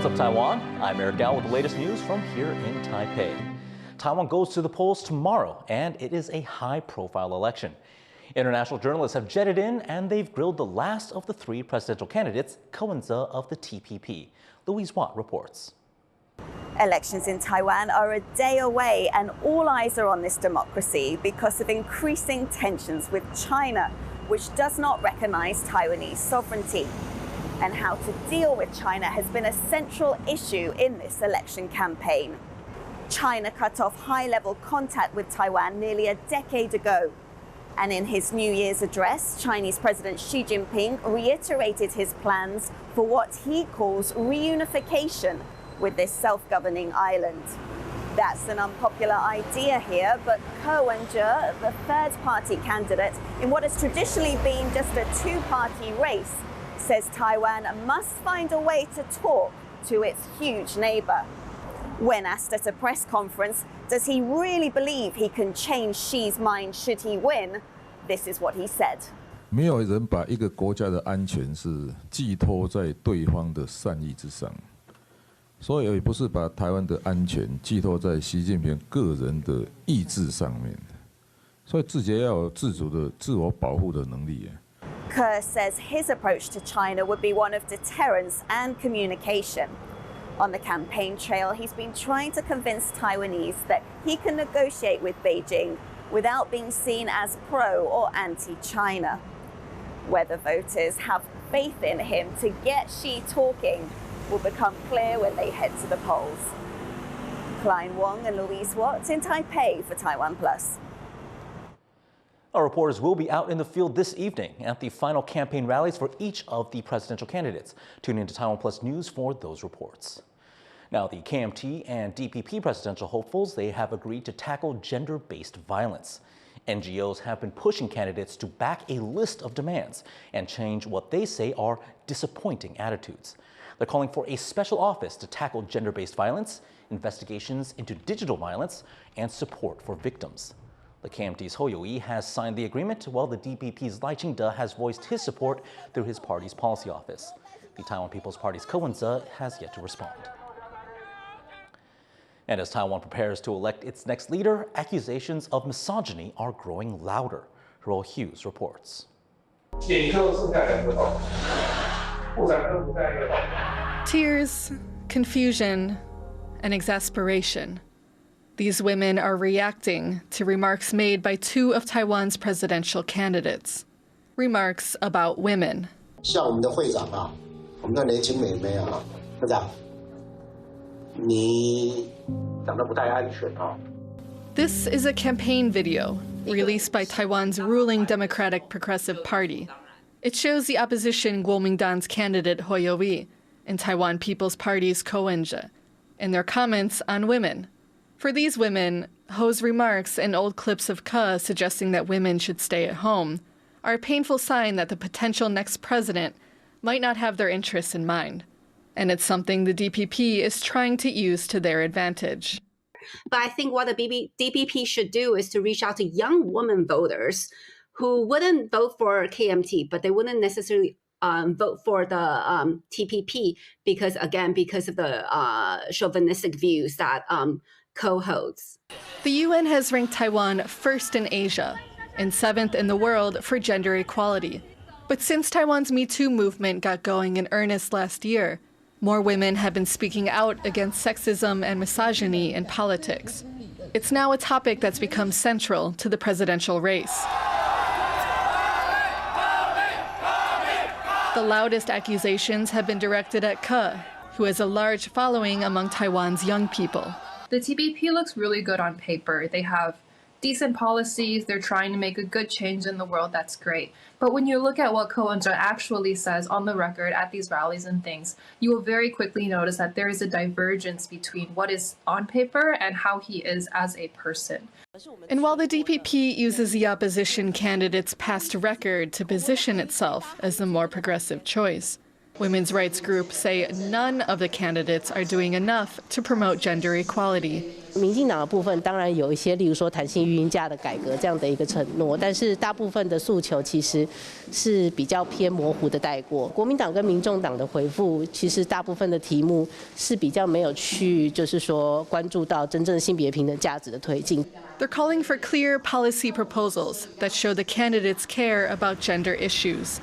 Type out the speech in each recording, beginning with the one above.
What's up, Taiwan? I'm Eric Gao with the latest news from here in Taipei. Taiwan goes to the polls tomorrow, and it is a high-profile election. International journalists have jetted in, and they've grilled the last of the three presidential candidates, Gov't of the TPP. Louise Watt reports. Elections in Taiwan are a day away, and all eyes are on this democracy because of increasing tensions with China, which does not recognize Taiwanese sovereignty. And how to deal with China has been a central issue in this election campaign. China cut off high-level contact with Taiwan nearly a decade ago. And in his New Year's address, Chinese President Xi Jinping reiterated his plans for what he calls reunification with this self-governing island. That's an unpopular idea here, but Gov't, the third-party candidate in what has traditionally been just a two-party race, says Taiwan must find a way to talk to its huge neighbor. When asked at a press conference, does he really believe he can change Xi's mind should he win? This is what he said. 没有人把一个国家的安全是寄托在对方的善意之上，所以也不是把台湾的安全寄托在习近平个人的意志上面，所以自己要有自主的自我保护的能力。Kerr says his approach to China would be one of deterrence and communication. On the campaign trail, he's been trying to convince Taiwanese that he can negotiate with Beijing without being seen as pro or anti-China. Whether voters have faith in him to get Xi talking will become clear when they head to the polls. Klein Wong and Louise Watt in Taipei for TaiwanPlus. Our reporters will be out in the field this evening at the final campaign rallies for each of the presidential candidates. Tune in to TaiwanPlus News for those reports. Now, the KMT and DPP presidential hopefuls, they have agreed to tackle gender-based violence. NGOs have been pushing candidates to back a list of demands and change what they say are disappointing attitudes. They're calling for a special office to tackle gender-based violence, investigations into digital violence, and support for victims. The KMT's Hou Youyi has signed the agreement, while the DPP's Lai Ching-te has voiced his support through his party's policy office. The Taiwan People's Party's Gov't has yet to respond. And as Taiwan prepares to elect its next leader, accusations of misogyny are growing louder. Roel Hughes reports. Tears, confusion, and exasperation. These women are reacting to remarks made by two of Taiwan's presidential candidates. Remarks about women. This is a campaign video released by Taiwan's ruling Democratic Progressive Party. It shows the opposition Kuomintan's candidate Hou Youyi and Taiwan People's Party's Gov't and their comments on women. For these women, Ho's remarks and old clips of Ke suggesting that women should stay at home are a painful sign that the potential next president might not have their interests in mind. And it's something the DPP is trying to use to their advantage. But I think what the DPP should do is to reach out to young women voters who wouldn't vote for KMT, but they wouldn't necessarily vote for the TPP because of the chauvinistic views that co-holds. The UN has ranked Taiwan first in Asia and 7th in the world for gender equality. But since Taiwan's Me Too movement got going in earnest last year, more women have been speaking out against sexism and misogyny in politics. It's now a topic that's become central to the presidential race. The loudest accusations have been directed at Ke, who has a large following among Taiwan's young people. The TPP looks really good on paper. They have decent policies. They're trying to make a good change in the world. That's great. But when you look at what Gov't actually says on the record at these rallies and things, you will very quickly notice that there is a divergence between what is on paper and how he is as a person. And while the DPP uses the opposition candidate's past record to position itself as the more progressive choice, Women's rights groups say none of the candidates are doing enough to promote gender equality. 民进党的部分当然有一些，例如说弹性育婴假的改革这样的一个承诺，但是大部分的诉求其实是比较偏模糊的带过。国民党跟民众党的回复，其实大部分的题目是比较没有去，就是说关注到真正性别平等价值的推进。They're calling for clear policy proposals that show the candidates care about gender issues.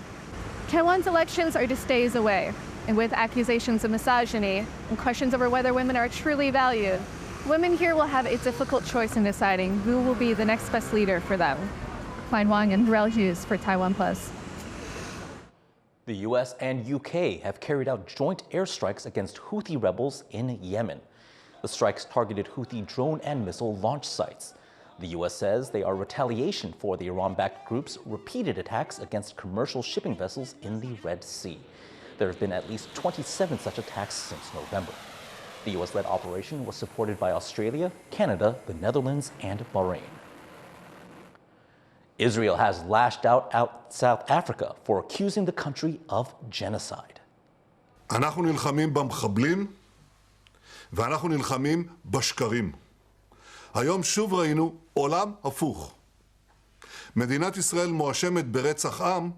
Taiwan's elections are just days away, and with accusations of misogyny and questions over whether women are truly valued, women here will have a difficult choice in deciding who will be the next best leader for them. Klein Wang and Rel Hughes for TaiwanPlus. The U.S. and U.K. have carried out joint airstrikes against Houthi rebels in Yemen. The strikes targeted Houthi drone and missile launch sites. The U.S. says they are retaliation for the Iran-backed group's repeated attacks against commercial shipping vessels in the Red Sea. There have been at least 27 such attacks since November. The U.S.-led operation was supported by Australia, Canada, the Netherlands, and Bahrain. Israel has lashed out at South Africa for accusing the country of genocide. אנחנו נלחמים במחבלים ואנחנו נלחמים בשקרים. היום שוב ראינו עולם הפוך. מדינת ישראל מואשמת ברצח עם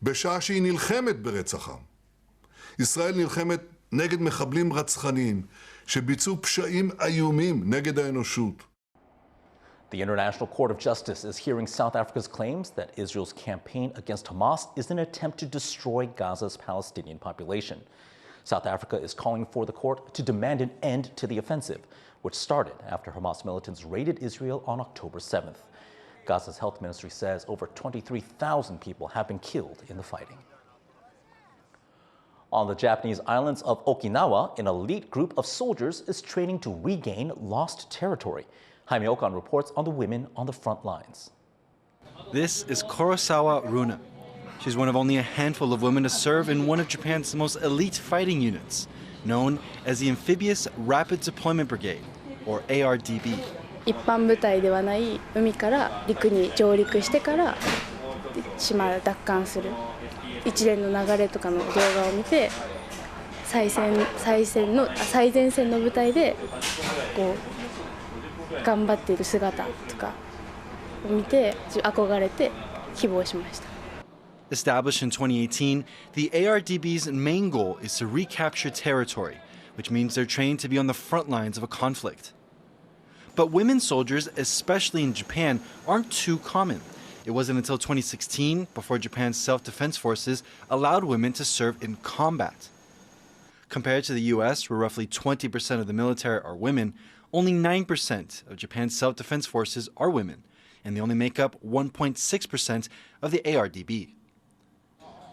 בשעה שהיא נלחמת ברצח עם. ישראל נלחמת נגד מחבלים רצחניים שביצעו פשעים איומים נגד האנושות. The International Court of Justice is hearing South Africa's claims that Israel's campaign against Hamas is an attempt to destroy Gaza's Palestinian population. South Africa is calling for the court to demand an end to the offensive, which started after Hamas militants raided Israel on October 7th. Gaza's health ministry says over 23,000 people have been killed in the fighting. On the Japanese islands of Okinawa, an elite group of soldiers is training to regain lost territory. Jaime Okan reports on the women on the front lines. This is Kurosawa Runa. She's one of only a handful of women to serve in one of Japan's most elite fighting units, known as the Amphibious Rapid Deployment Brigade, or ARDB. 一般部隊ではない海から陸に上陸してから島を奪還する一連の流れとかの動画を見て最前線の部隊でこう頑張っている姿とかを見て憧れて希望しました。 Established in 2018, the ARDB's main goal is to recapture territory, which means they're trained to be on the front lines of a conflict. But women soldiers, especially in Japan, aren't too common. It wasn't until 2016, before Japan's self-defense forces allowed women to serve in combat. Compared to the US, where roughly 20% of the military are women, only 9% of Japan's self-defense forces are women, and they only make up 1.6% of the ARDB.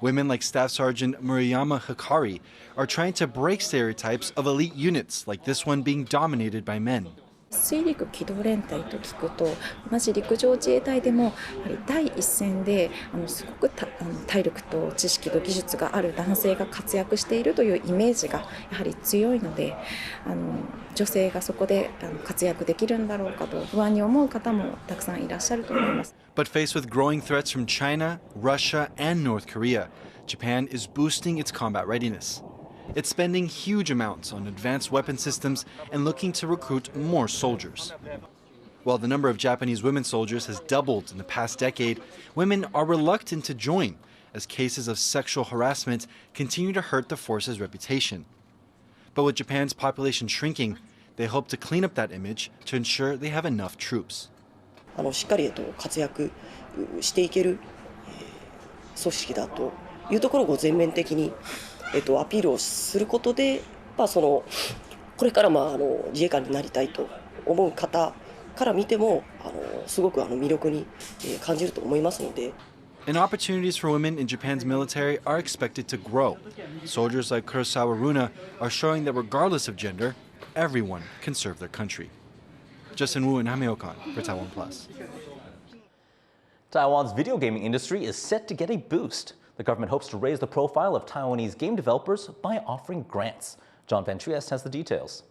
Women like Staff Sergeant Murayama Hikari are trying to break stereotypes of elite units like this one being dominated by men. 水陸機動連隊と聞くと同じ陸上自衛隊でもやはり第一線ですごく体力と知識と技術がある男性が活躍しているというイメージがやはり強いので女性がそこで活躍できるんだろうかと不安に思う方もたくさんいらっしゃると思います。 But faced with growing threats from China, Russia, and North Korea, Japan is boosting its combat readiness. It's spending huge amounts on advanced weapon systems and looking to recruit more soldiers. While the number of Japanese women soldiers has doubled in the past decade, women are reluctant to join as cases of sexual harassment continue to hurt the force's reputation. But with Japan's population shrinking, they hope to clean up that image to ensure they have enough troops. しっかり活躍していける組織だというところを全面的にアピールをすることで、これから自衛官になりたいと思う方から見てもすごく魅力に感じると思いますので。 And opportunities for women in Japan's military are expected to grow. Soldiers like Kurosawa Runa are showing that regardless of gender, everyone can serve their country. Justin Wu and Jaime Okan for TaiwanPlus. Taiwan's video gaming industry is set to get a boost. The government hopes to raise the profile of Taiwanese game developers by offering grants. John Van Trieste has the details.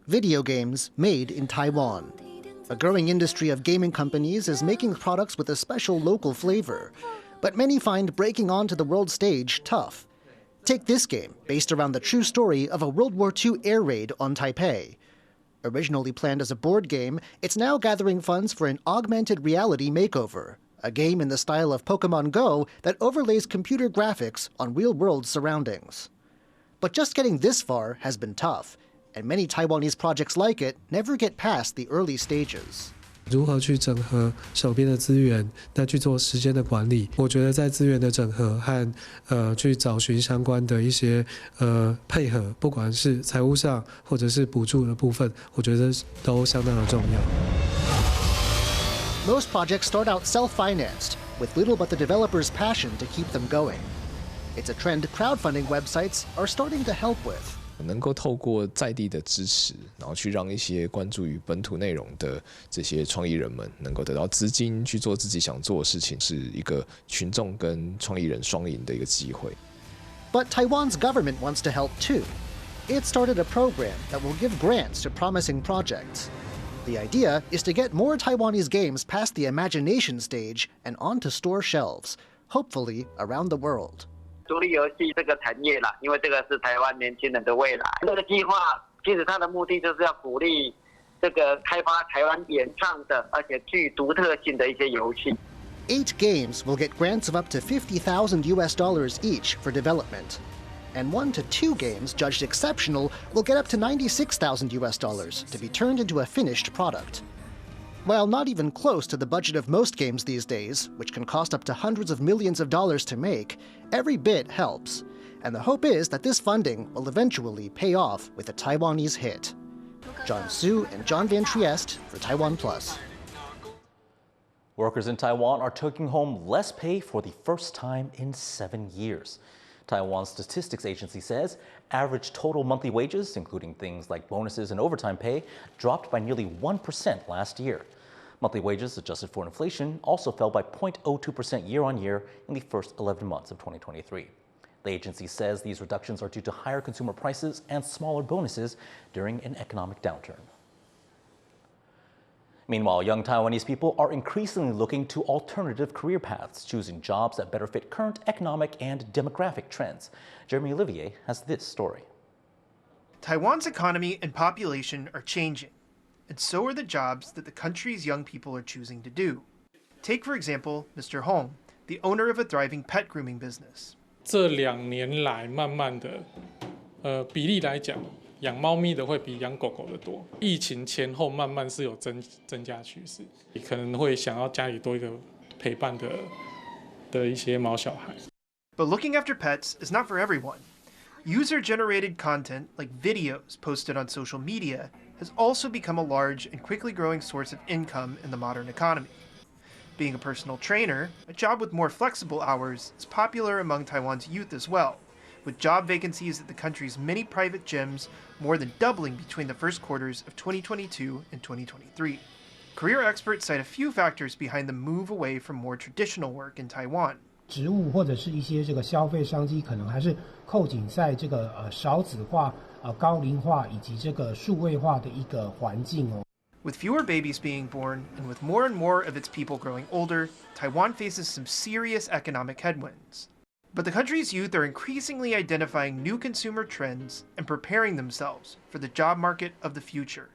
Video games made in Taiwan. A growing industry of gaming companies is making products with a special local flavor, but many find breaking onto the world stage tough. Take this game, based around the true story of a World War II air raid on Taipei. Originally planned as a board game, it's now gathering funds for an augmented reality makeover, a game in the style of Pokemon Go that overlays computer graphics on real-world surroundings. But just getting this far has been tough, and many Taiwanese projects like it never get past the early stages. 如何去整合手边的资源，那去做时间的管理？我觉得在资源的整合和去找寻相关的一些配合，不管是财务上或者是补助的部分，我觉得都相当的重要。Most projects start out self-financed, with little but the developer's passion to keep them going. It's a trend crowdfunding websites are starting to help with. 能够透过在地的支持，然后去让一些关注于本土内容的这些创意人们能够得到资金去做自己想做的事情，是一个群众跟创意人双赢的一个机会。But Taiwan's government wants to help too. It started a program that will give grants to promising projects. The idea is to get more Taiwanese games past the imagination stage and onto store shelves, hopefully around the world. 独立游戏这个产业啦，因为这个是台湾年轻人的未来。这个计划其实它的目的就是要鼓励这个开发台湾原创的，而且具独特性的一些游戏。8 games will get grants of up to $50,000 each for development, and 1 to 2 games judged exceptional will get up to $96,000 to be turned into a finished product. While not even close to the budget of most games these days, which can cost up to hundreds of millions of dollars to make, every bit helps. And the hope is that this funding will eventually pay off with a Taiwanese hit. John Su and John Van Trieste for TaiwanPlus. Workers in Taiwan are taking home less pay for the first time in 7 years. Taiwan's statistics agency says average total monthly wages, including things like bonuses and overtime pay, dropped by nearly 1% last year. Monthly wages adjusted for inflation also fell by 0.02% year on year in the first 11 months of 2023. The agency says these reductions are due to higher consumer prices and smaller bonuses during an economic downturn. Meanwhile, young Taiwanese people are increasingly looking to alternative career paths, choosing jobs that better fit current economic and demographic trends. Jeremy Olivier has this story. Taiwan's economy and population are changing, and so are the jobs that the country's young people are choosing to do. Take, for example, Mr. Hong, the owner of a thriving pet grooming business. 这2年来，慢慢的，比例来讲，养猫咪的会比养狗狗的多。疫情前后慢慢是有增加趋势，可能会想要家里多一个陪伴的一些毛小孩。But looking after pets is not for everyone. User-generated content, like videos posted on social media, has also become a large and quickly growing source of income in the modern economy. Being a personal trainer, a job with more flexible hours, is popular among Taiwan's youth as well, with job vacancies at the country's many private gyms more than doubling between the first quarters of 2022 and 2023. Career experts cite a few factors behind the move away from more traditional work in Taiwan. 职务或者是一些这个消费商机，可能还是扣紧在这个少子化、高龄化以及这个数位化的一个环境哦。 With fewer babies being born and with more and more of its people growing older, Taiwan faces some serious economic headwinds. But the country's youth are increasingly identifying new consumer trends and preparing themselves for the job market of the future.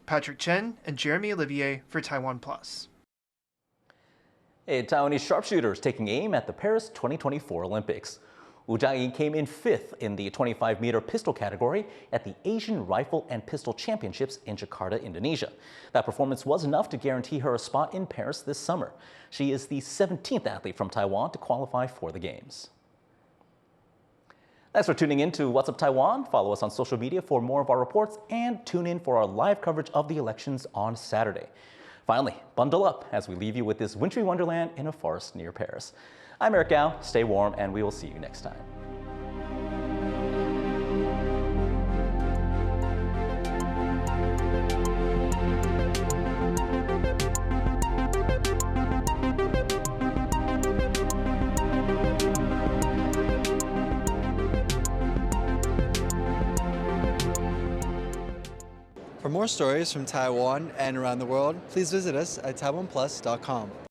Patrick Chen and Jeremy Olivier for TaiwanPlus. A Taiwanese sharpshooters taking aim at the Paris 2024 Olympics. Wu Jiayi came in 5th in the 25-meter pistol category at the Asian Rifle and Pistol Championships in Jakarta, Indonesia. That performance was enough to guarantee her a spot in Paris this summer. She is the 17th athlete from Taiwan to qualify for the Games. Thanks for tuning in to What's Up Taiwan. Follow us on social media for more of our reports and tune in for our live coverage of the elections on Saturday. Finally, bundle up as we leave you with this wintry wonderland in a forest near Paris. I'm Eric Gao. Stay warm, and we will see you next time. For more stories from Taiwan and around the world, please visit us at TaiwanPlus.com.